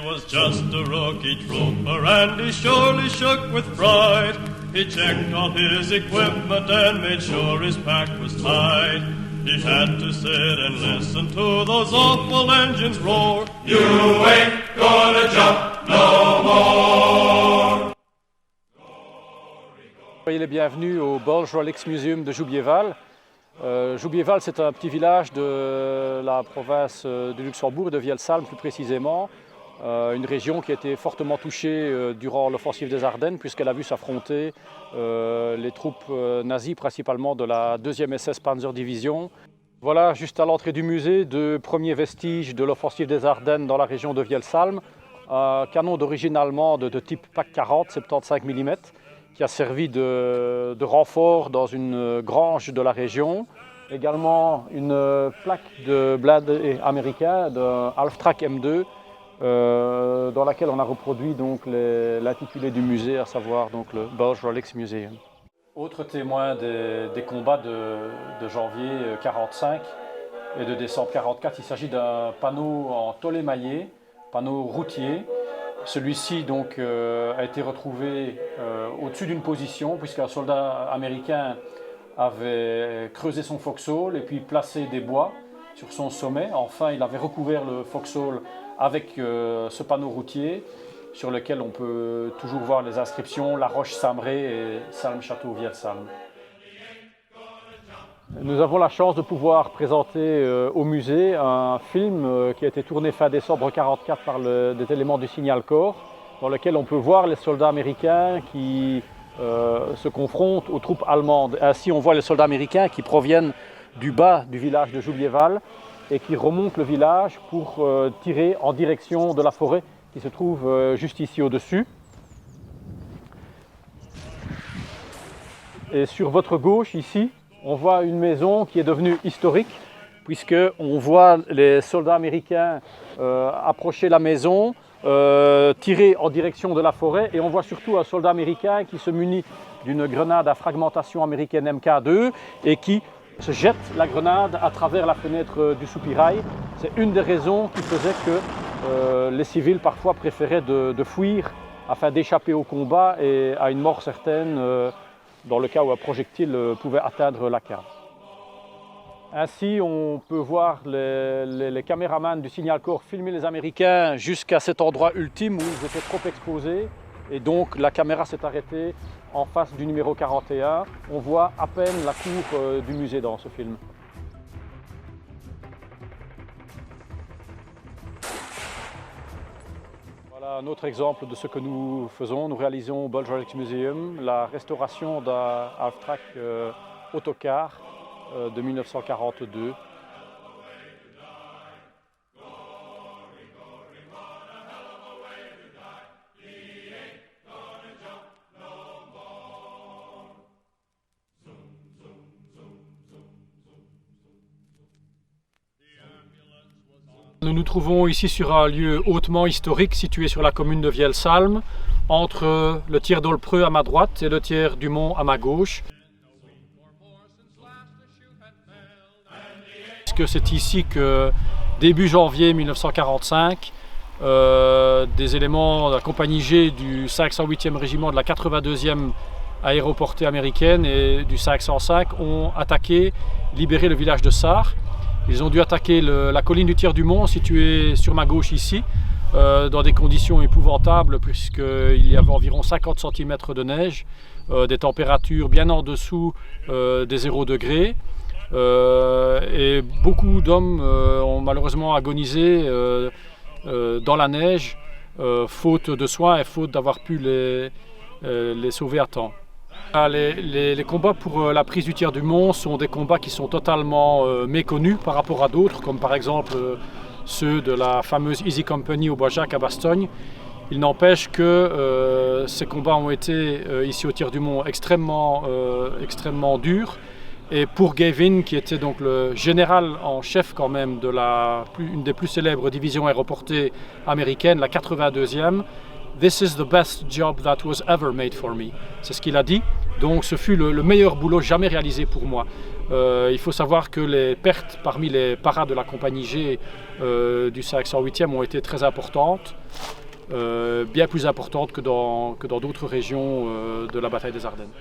was just a rookie trooper and he surely shook with pride. He checked all his equipment and made sure his pack was tight. He had to sit and listen to those awful engines roar. You ain't gonna jump no more. Soyez les bienvenus au Bulge Rolex Museum de Joubierval. Joubierval, c'est un petit village de la province du Luxembourg, de Vielsalm plus précisément. Une région qui a été fortement touchée durant l'offensive des Ardennes puisqu'elle a vu s'affronter les troupes nazies, principalement de la 2e SS Panzer Division. Voilà, juste à l'entrée du musée, de premiers vestiges de l'offensive des Ardennes dans la région de Vielsalm. Un canon d'origine allemande de type PAC 40, 75 mm, qui a servi de renfort dans une grange de la région. Également une plaque de blindé américain, de Half-Track M2, dans laquelle on a reproduit l'intitulé du musée, à savoir donc, le Bulge Rolex Museum. Autre témoin des combats de janvier 1945 et de décembre 1944, il s'agit d'un panneau en tôle émaillé, panneau routier. Celui-ci donc a été retrouvé au-dessus d'une position puisqu'un soldat américain avait creusé son foxhole et puis placé des bois sur son sommet. Enfin, il avait recouvert le foxhole avec ce panneau routier sur lequel on peut toujours voir les inscriptions La Roche-Samré et Salm-Château-Vielsalm. Nous avons la chance de pouvoir présenter au musée un film qui a été tourné fin décembre 1944 par des éléments du Signal Corps, dans lequel on peut voir les soldats américains qui se confrontent aux troupes allemandes. Ainsi, on voit les soldats américains qui proviennent du bas du village de Joubierval et qui remontent le village pour tirer en direction de la forêt qui se trouve juste ici au-dessus. Et sur votre gauche, ici, on voit une maison qui est devenue historique, puisqu'on voit les soldats américains approcher la maison, tirer en direction de la forêt, et on voit surtout un soldat américain qui se munit d'une grenade à fragmentation américaine MK2 et qui se jette la grenade à travers la fenêtre du soupirail. C'est une des raisons qui faisait que les civils parfois préféraient de fuir afin d'échapper au combat et à une mort certaine dans le cas où un projectile pouvait atteindre la cave. Ainsi, on peut voir les caméramans du Signal Corps filmer les Américains jusqu'à cet endroit ultime où ils étaient trop exposés. Et donc la caméra s'est arrêtée en face du numéro 41. On voit à peine la cour du musée dans ce film. Voilà un autre exemple de ce que nous faisons. Nous réalisons au Bulge Rolex Museum la restauration d'un Half-Track autocar de 1942. Nous nous trouvons ici sur un lieu hautement historique situé sur la commune de Vielsalm, entre le tiers d'Olpreux à ma droite et le tiers du Mont à ma gauche. C'est ici que, début janvier 1945, des éléments de la compagnie G du 508e régiment de la 82e aéroportée américaine et du 505 ont attaqué, libéré le village de Sarre. Ils ont dû attaquer la colline du Tiers-du-Mont, située sur ma gauche ici, dans des conditions épouvantables puisqu'il y avait environ 50 cm de neige, des températures bien en dessous des 0 degrés. Et beaucoup d'hommes ont malheureusement agonisé dans la neige, faute de soins et faute d'avoir pu les sauver à temps. Les combats pour la prise du Tiers-du-Mont sont des combats qui sont totalement méconnus par rapport à d'autres, comme par exemple ceux de la fameuse Easy Company au Bois-Jacques à Bastogne. Il n'empêche que ces combats ont été ici au Tiers-du-Mont extrêmement durs. Et pour Gavin, qui était donc le général en chef quand même de une des plus célèbres divisions aéroportées américaines, la 82e, "This is the best job that was ever made for me." C'est ce qu'il a dit. Donc ce fut le meilleur boulot jamais réalisé pour moi. Il faut savoir que les pertes parmi les paras de la compagnie G du 508e ont été très importantes, bien plus importantes que dans d'autres régions de la bataille des Ardennes.